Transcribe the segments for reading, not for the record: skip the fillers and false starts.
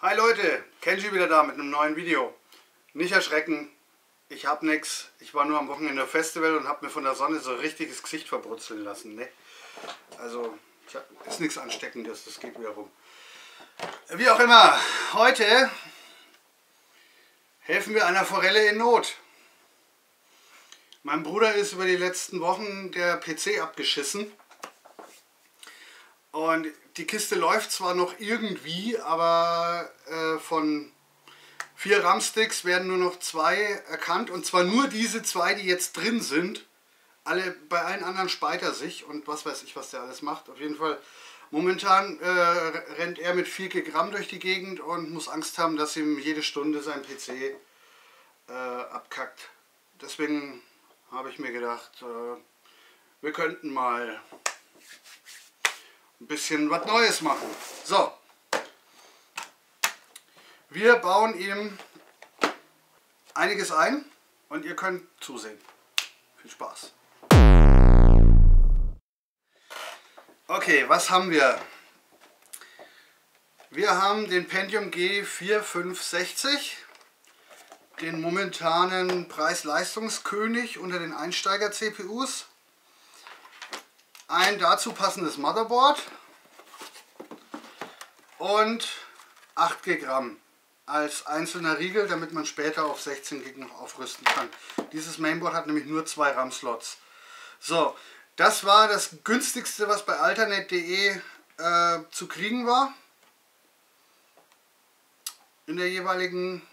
Hi Leute, Kenji wieder da mit einem neuen Video. Nicht erschrecken, ich hab nix. Ich war nur am Wochenende auf Festival und hab mir von der Sonne so ein richtiges Gesicht verbrutzeln lassen. Ne? Also, ist nichts Ansteckendes, das geht wieder rum. Wie auch immer, heute helfen wir einer Forelle in Not. Mein Bruder ist über die letzten Wochen der PC abgeschissen. Und die Kiste läuft zwar noch irgendwie, aber von 4 RAM-Sticks werden nur noch 2 erkannt. Und zwar nur diese 2, die jetzt drin sind. Bei allen anderen speit er sich und was weiß ich, was der alles macht. Auf jeden Fall, momentan rennt er mit 4 Gramm durch die Gegend und muss Angst haben, dass ihm jede Stunde sein PC abkackt. Deswegen habe ich mir gedacht, wir könnten mal ein bisschen was Neues machen. So, wir bauen ihm einiges ein und ihr könnt zusehen. Viel Spaß. Okay, was haben wir? Wir haben den Pentium G4560, den momentanen Preis-Leistungskönig unter den Einsteiger-CPUs. Ein dazu passendes Motherboard und 8 GB als einzelner Riegel, damit man später auf 16 GB noch aufrüsten kann. Dieses Mainboard hat nämlich nur 2 RAM-Slots. So, das war das günstigste, was bei Alternet.de zu kriegen war. In der jeweiligen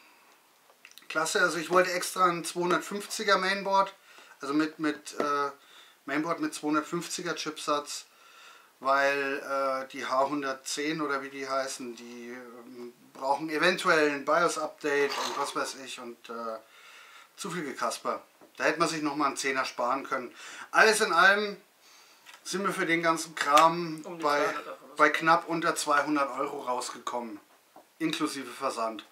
Klasse. Also ich wollte extra ein 250er Mainboard, also mit Mainboard mit 250er Chipsatz, weil die H110 oder wie die heißen, die brauchen eventuell ein BIOS-Update und was weiß ich und zu viel Gekasper. Da hätte man sich nochmal einen 10er sparen können. Alles in allem sind wir für den ganzen Kram bei knapp unter 200 Euro rausgekommen, inklusive Versand.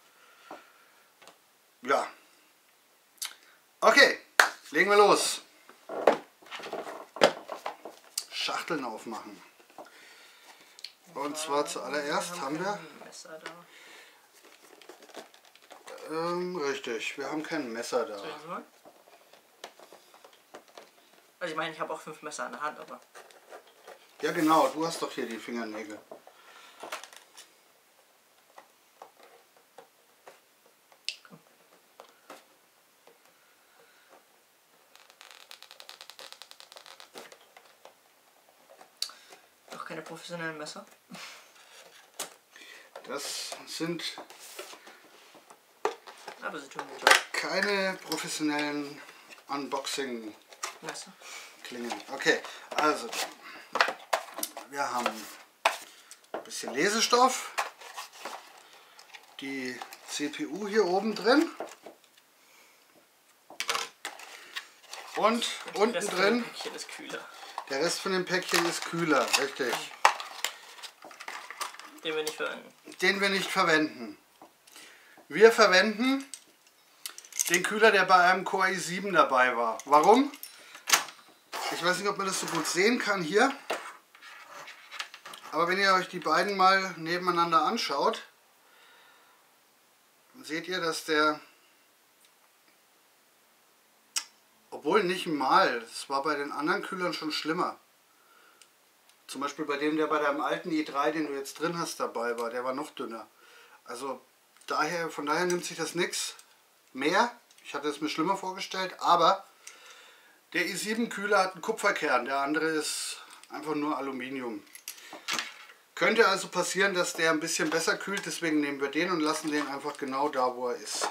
Ja. Okay, legen wir los. Schachteln aufmachen. Und zwar zuallererst haben wir richtig, wir haben kein Messer da. Also ich meine, ich habe auch 5 Messer in der Hand, aber... Ja genau, du hast doch hier die Fingernägel. Noch keine professionellen Messer. Das sind Aber sie tun gut. keine professionellen Unboxing Messer. Klingen. Okay, also wir haben ein bisschen Lesestoff, die CPU hier oben drin und unten drin der Rest von dem Päckchen ist kühler, richtig. Den wir nicht verwenden. Den wir nicht verwenden. Wir verwenden den Kühler, der bei einem Core i7 dabei war. Warum? Ich weiß nicht, ob man das so gut sehen kann hier. Aber wenn ihr euch die beiden mal nebeneinander anschaut, dann seht ihr, dass der, obwohl nicht mal, es war bei den anderen Kühlern schon schlimmer. Zum Beispiel bei dem, der bei deinem alten i3, den du jetzt drin hast, dabei war, der war noch dünner. Also von daher nimmt sich das nichts mehr. Ich hatte es mir schlimmer vorgestellt, aber der i7-Kühler hat einen Kupferkern, der andere ist einfach nur Aluminium. Könnte also passieren, dass der ein bisschen besser kühlt, deswegen nehmen wir den und lassen den einfach genau da, wo er ist.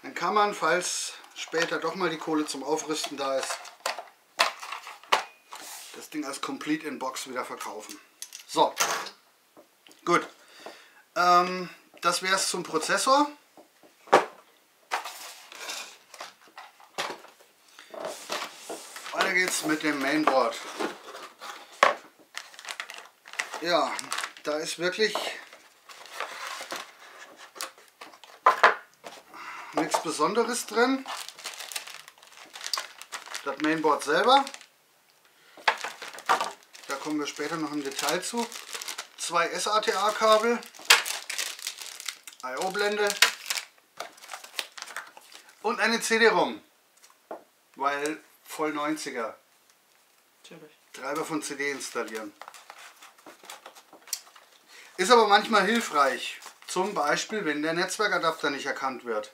Dann kann man, falls später doch mal die Kohle zum Aufrüsten da ist, das Ding als Complete in Box wieder verkaufen. So, gut. Das wäre es zum Prozessor. Weiter geht's mit dem Mainboard. Ja, da ist wirklich nichts Besonderes drin. Das Mainboard selber, da kommen wir später noch im Detail zu. 2 SATA-Kabel, I/O-Blende und eine CD-ROM, weil voll 90er. Natürlich. Treiber von CD installieren. Ist aber manchmal hilfreich, zum Beispiel wenn der Netzwerkadapter nicht erkannt wird.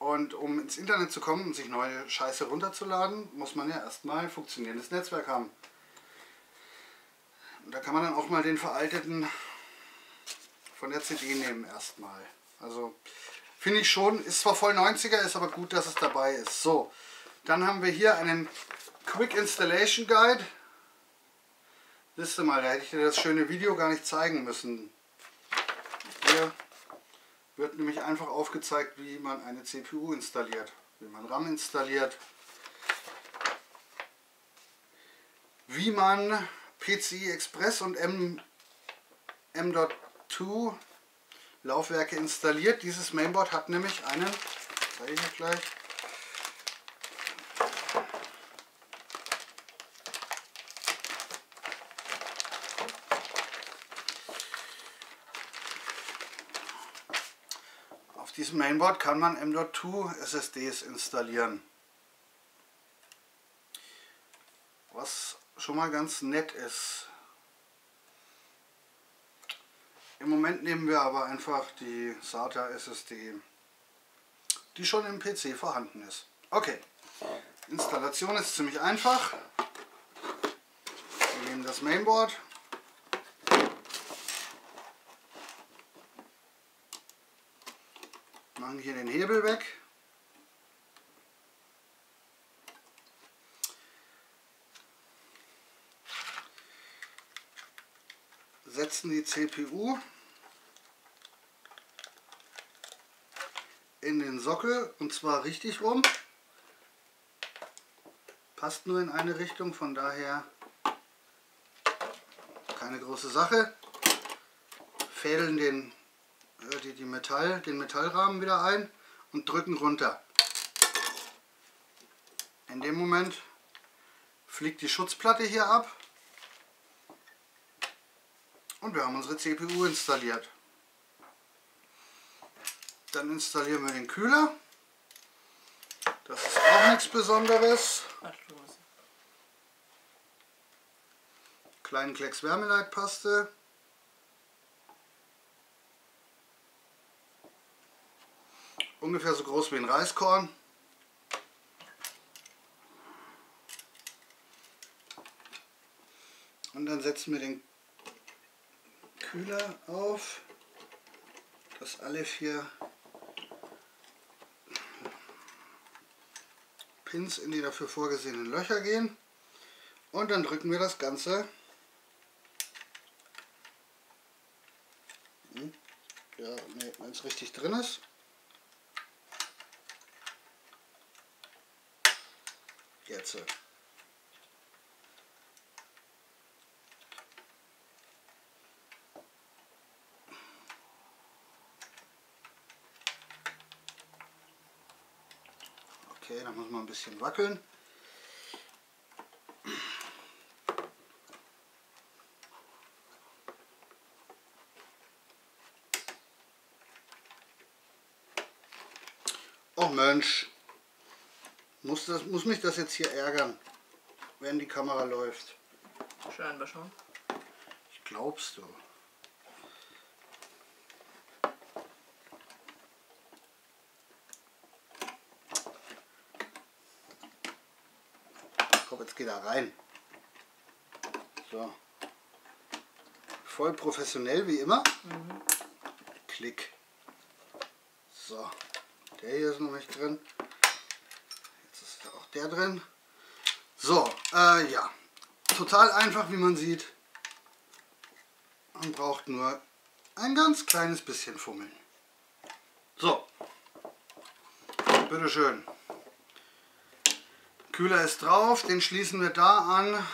Und um ins Internet zu kommen und sich neue Scheiße runterzuladen, muss man ja erstmal ein funktionierendes Netzwerk haben. Und da kann man dann auch mal den veralteten von der CD nehmen erstmal. Also finde ich schon, ist zwar voll 90er, ist aber gut, dass es dabei ist. So, dann haben wir hier einen Quick Installation Guide. Wisst ihr mal, da hätte ich dir das schöne Video gar nicht zeigen müssen. Hier wird nämlich einfach aufgezeigt, wie man eine CPU installiert, wie man RAM installiert, wie man PCI Express und M.2 Laufwerke installiert. Dieses Mainboard hat nämlich einen, zeige ich euch gleich, auf diesem Mainboard kann man M.2 SSDs installieren. Was schon mal ganz nett ist. Im Moment nehmen wir aber einfach die SATA SSD, die schon im PC vorhanden ist. Okay, Installation ist ziemlich einfach. Wir nehmen das Mainboard, machen hier den Hebel weg, setzen die CPU in den Sockel und zwar richtig rum. Passt nur in eine Richtung, von daher keine große Sache. Fädeln den Metallrahmen wieder ein und drücken runter. In dem Moment fliegt die Schutzplatte hier ab. Und wir haben unsere CPU installiert. Dann installieren wir den Kühler. Das ist auch nichts Besonderes. Kleinen Klecks Wärmeleitpaste. Ungefähr so groß wie ein Reiskorn. Und dann setzen wir den Kühler auf, dass alle 4 Pins in die dafür vorgesehenen Löcher gehen und dann drücken wir das Ganze wenn es richtig drin ist. Jetzt. Okay, da muss man ein bisschen wackeln. Oh Mensch, muss mich das jetzt hier ärgern, wenn die Kamera läuft? Scheinbar schon. Ich glaubst du. Komm, jetzt geht er rein. So. Voll professionell wie immer. Klick. So. Der hier ist noch nicht drin. Jetzt ist auch der drin. So, ja. Total einfach, wie man sieht. Man braucht nur ein ganz kleines bisschen fummeln. So. Bitteschön. Kühler ist drauf. Den schließen wir da an,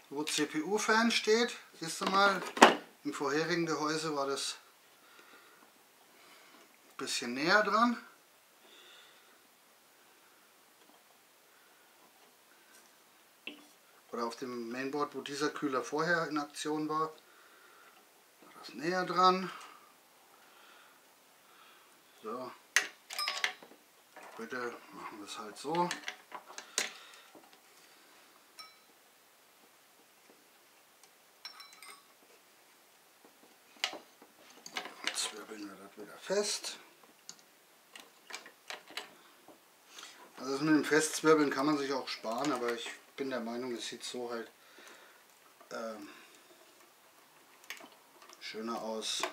wo CPU-Fan steht. Siehst du mal, im vorherigen Gehäuse war das ein bisschen näher dran. oder auf dem Mainboard, wo dieser Kühler vorher in Aktion war. Das näher dran. So. Bitte machen wir es halt so. Jetzt zwirbeln wir das wieder fest. Also das mit dem Festzwirbeln kann man sich auch sparen, aber ich bin der Meinung, es sieht so halt schöner aus.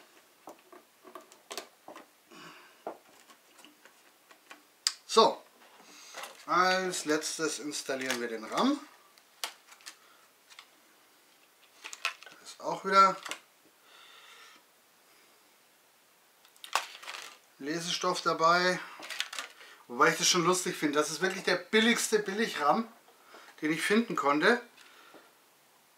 So, als letztes installieren wir den RAM. Da ist auch wieder Lesestoff dabei. Wobei ich das schon lustig finde. Das ist wirklich der billigste Billig-RAM, den ich finden konnte.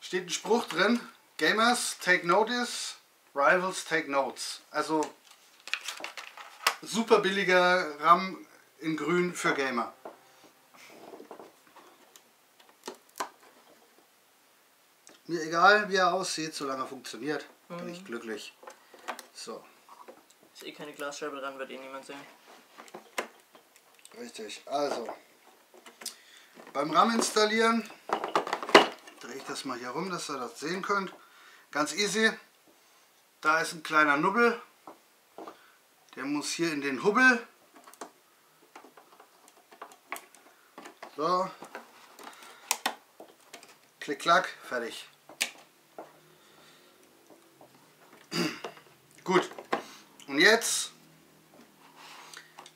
Steht ein Spruch drin: Gamers take notice, Rivals take notes. Also super billiger RAM in grün für Gamer. Mir egal wie er aussieht, solange er funktioniert, bin ich glücklich. So. Ist eh keine Glasscheibe dran, wird eh niemand sehen. Richtig, also beim RAM installieren drehe ich das mal hier rum, dass ihr das sehen könnt. Ganz easy. Da ist ein kleiner Nubbel. Der muss hier in den Hubbel. So. Klick, klack, fertig. Gut. Und jetzt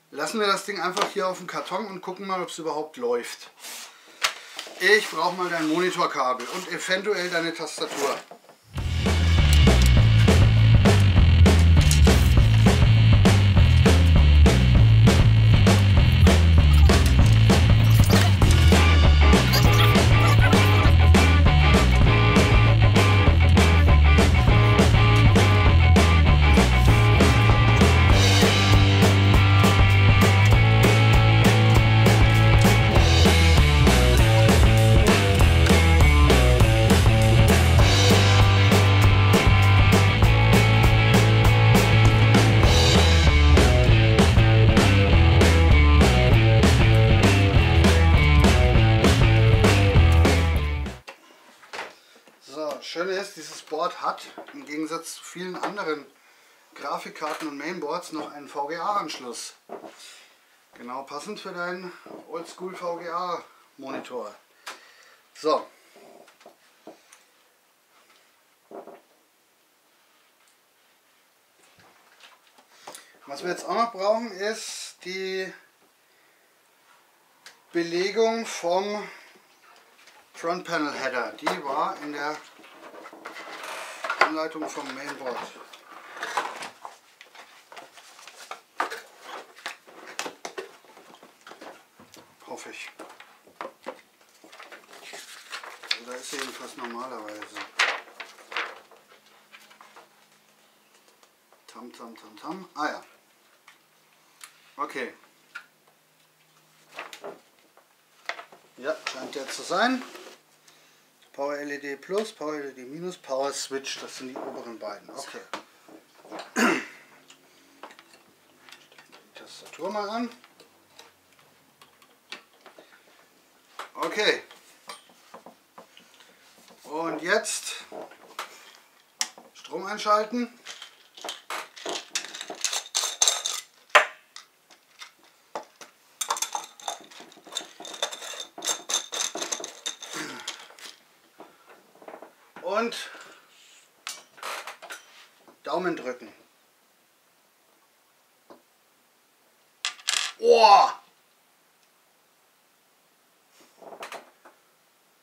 lassen wir das Ding einfach hier auf dem Karton und gucken mal, ob es überhaupt läuft. Ich brauche mal dein Monitorkabel und eventuell deine Tastatur. Schöne ist, dieses Board hat im Gegensatz zu vielen anderen Grafikkarten und Mainboards noch einen VGA-Anschluss. Genau passend für deinen Oldschool VGA-Monitor. So. Was wir jetzt auch noch brauchen, ist die Belegung vom Front Panel Header. Die war in der Anleitung vom Mainboard. Hoffe ich. Oder ist sie jedenfalls normalerweise. Tam, tam, tam, tam. Ah ja. Okay. Ja, scheint der zu sein. Power LED Plus, Power LED Minus, Power Switch, das sind die oberen beiden. Okay. Die Tastatur mal an. Okay. Und jetzt Strom einschalten. Und Daumen drücken. Oh!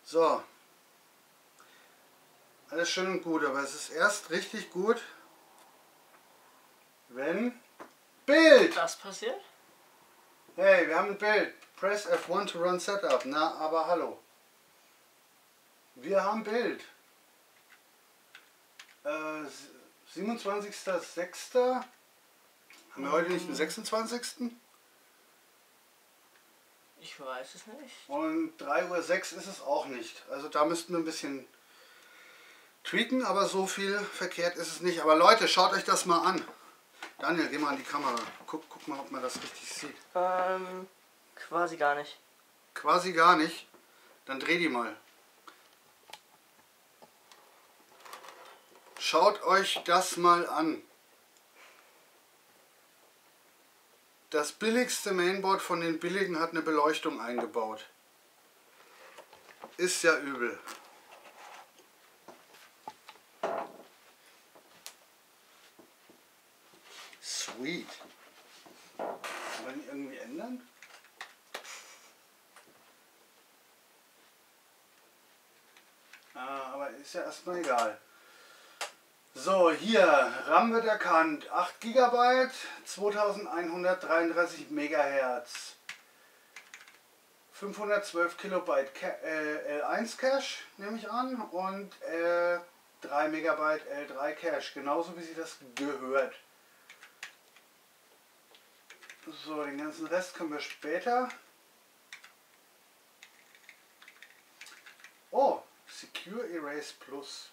So. Alles schön und gut, aber es ist erst richtig gut, wenn Bild! Was passiert? Hey, wir haben ein Bild. Press F1 to run Setup. Na, aber hallo. Wir haben Bild. 27.06. Haben wir heute nicht den 26.? Ich weiß es nicht. Und 3:06 Uhr ist es auch nicht. Also da müssten wir ein bisschen tweaken, aber so viel verkehrt ist es nicht. Aber Leute, schaut euch das mal an. Daniel, geh mal an die Kamera. Guck mal, ob man das richtig sieht. Quasi gar nicht. Quasi gar nicht. Dann dreh die mal. Schaut euch das mal an. Das billigste Mainboard von den billigen hat eine Beleuchtung eingebaut. Ist ja übel. Sweet. Kann man die irgendwie ändern? Aber ist ja erstmal egal. So, hier, RAM wird erkannt. 8 GB, 2133 MHz. 512 Kilobyte L1 Cache, nehme ich an. Und 3 MB L3 Cache. Genauso wie sie das gehört. So, den ganzen Rest können wir später. Oh, Secure Erase Plus.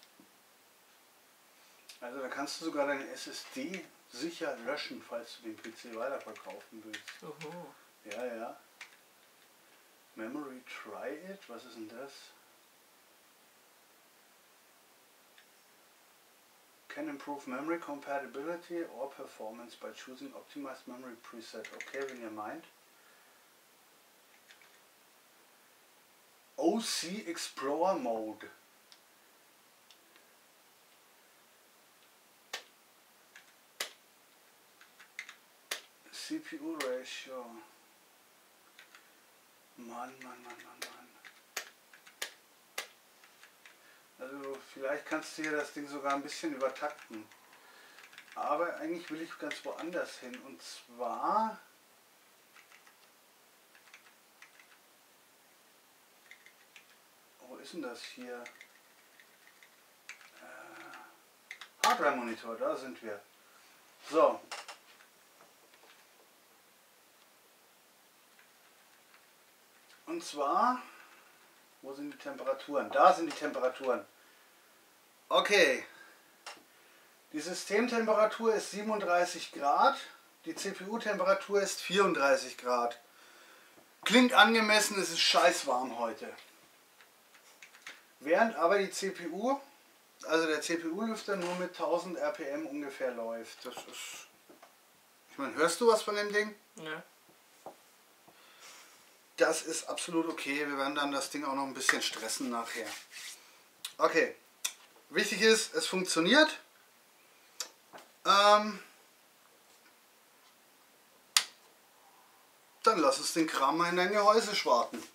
Also da kannst du sogar deine SSD sicher löschen, falls du den PC weiterverkaufen willst. Oho. Ja, ja. Memory Try It? Was ist denn das? Can improve memory compatibility or performance by choosing optimized memory preset. Okay, wenn ihr meint. OC Explorer Mode. CPU Ratio. Mann. Also vielleicht kannst du hier das Ding sogar ein bisschen übertakten. Aber eigentlich will ich ganz woanders hin. Und zwar... Wo ist denn das hier? Hardware Monitor, da sind wir. So. Und zwar, wo sind die Temperaturen? Da sind die Temperaturen. Okay. Die Systemtemperatur ist 37 Grad. Die CPU-Temperatur ist 34 Grad. Klingt angemessen, es ist scheiß warm heute. Während aber die CPU, also der CPU-Lüfter, nur mit 1000 RPM ungefähr läuft. Das ist... Ich meine, hörst du was von dem Ding? Ne. Das ist absolut okay. Wir werden dann das Ding auch noch ein bisschen stressen nachher. Okay. Wichtig ist, es funktioniert. Dann lass uns den Kram mal in dein Gehäuse schwarten.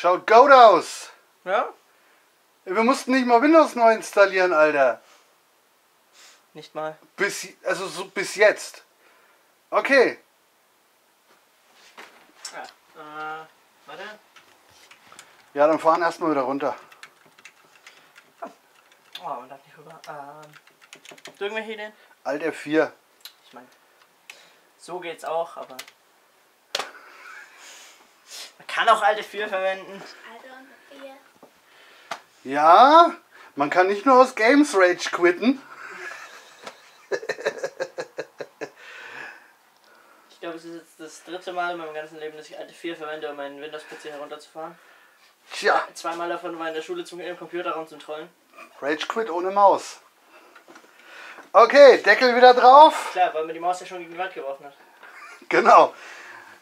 Schaut gut aus. Ja? Wir mussten nicht mal Windows neu installieren, Alter. Nicht mal. Bis jetzt. Okay. Ja, warte. Ja, dann fahren erstmal wieder runter. Oh, man darf nicht rüber. Drücken wir hier den? Alt F4. Ich meine, so geht's auch, aber man kann auch alte 4 verwenden. Ja, man kann nicht nur aus Games Rage quitten. Ich glaube, es ist jetzt das 3. Mal in meinem ganzen Leben, dass ich alte 4 verwende, um meinen Windows-PC herunterzufahren. Tja. 2-mal davon war in der Schule im Computerraum zum Trollen. Rage Quit ohne Maus. Okay, Deckel wieder drauf. Klar, weil man die Maus ja schon gegen die Wand geworfen hat. Genau.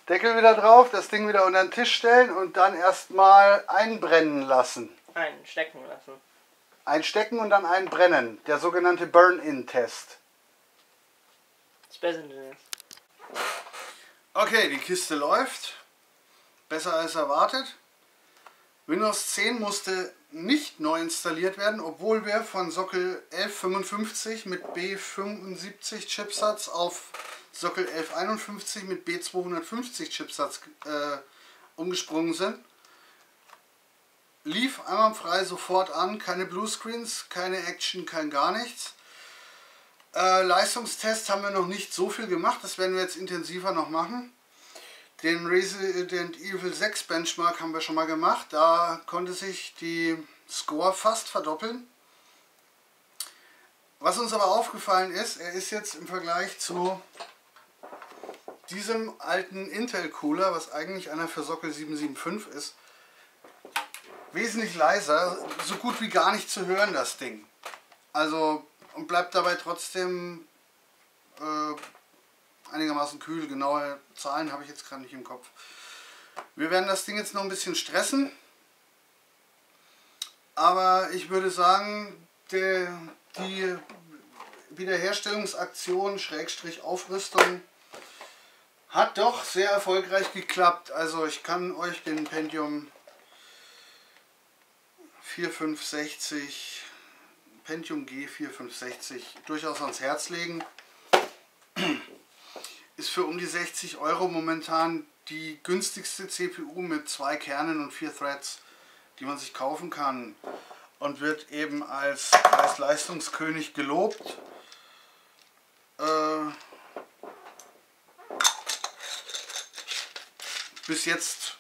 Deckel wieder drauf, das Ding wieder unter den Tisch stellen und dann erstmal einbrennen lassen. Einstecken lassen. Einstecken und dann einbrennen. Der sogenannte Burn-In-Test. Das Bessere ist. Okay, die Kiste läuft. Besser als erwartet. Windows 10 musste nicht neu installiert werden, obwohl wir von Sockel 1155 mit B75 Chipsatz auf Sockel 1151 mit B250 Chipsatz umgesprungen sind. Lief einwandfrei sofort an, keine Bluescreens, keine Action, kein gar nichts. Leistungstest haben wir noch nicht so viel gemacht, das werden wir jetzt intensiver noch machen. Den Resident Evil 6 Benchmark haben wir schon mal gemacht, da konnte sich die Score fast verdoppeln. Was uns aber aufgefallen ist, er ist jetzt im Vergleich zu diesem alten Intel Cooler, was eigentlich einer für Sockel 775 ist, wesentlich leiser, so gut wie gar nicht zu hören, das Ding. Also, und bleibt dabei trotzdem einigermaßen kühl. Genaue Zahlen habe ich jetzt gerade nicht im Kopf. Wir werden das Ding jetzt noch ein bisschen stressen. Aber ich würde sagen, die Wiederherstellungsaktion / Aufrüstung hat doch sehr erfolgreich geklappt. Also ich kann euch den Pentium 4560, Pentium G 4560 durchaus ans Herz legen. Ist für um die 60 € momentan die günstigste CPU mit 2 Kernen und 4 Threads, die man sich kaufen kann, und wird eben als Preis-Leistungskönig gelobt. Bis jetzt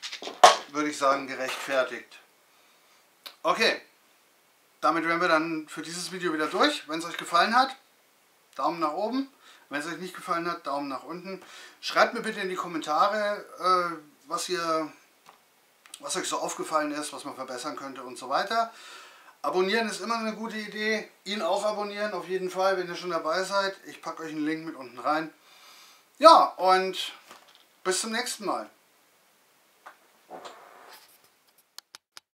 würde ich sagen gerechtfertigt. Okay, damit wären wir dann für dieses Video wieder durch. Wenn es euch gefallen hat, Daumen nach oben. Wenn es euch nicht gefallen hat, Daumen nach unten. Schreibt mir bitte in die Kommentare, was euch so aufgefallen ist, was man verbessern könnte und so weiter. Abonnieren ist immer eine gute Idee. Ihn auch abonnieren auf jeden Fall, wenn ihr schon dabei seid. Ich packe euch einen Link mit unten rein. Ja, und bis zum nächsten Mal.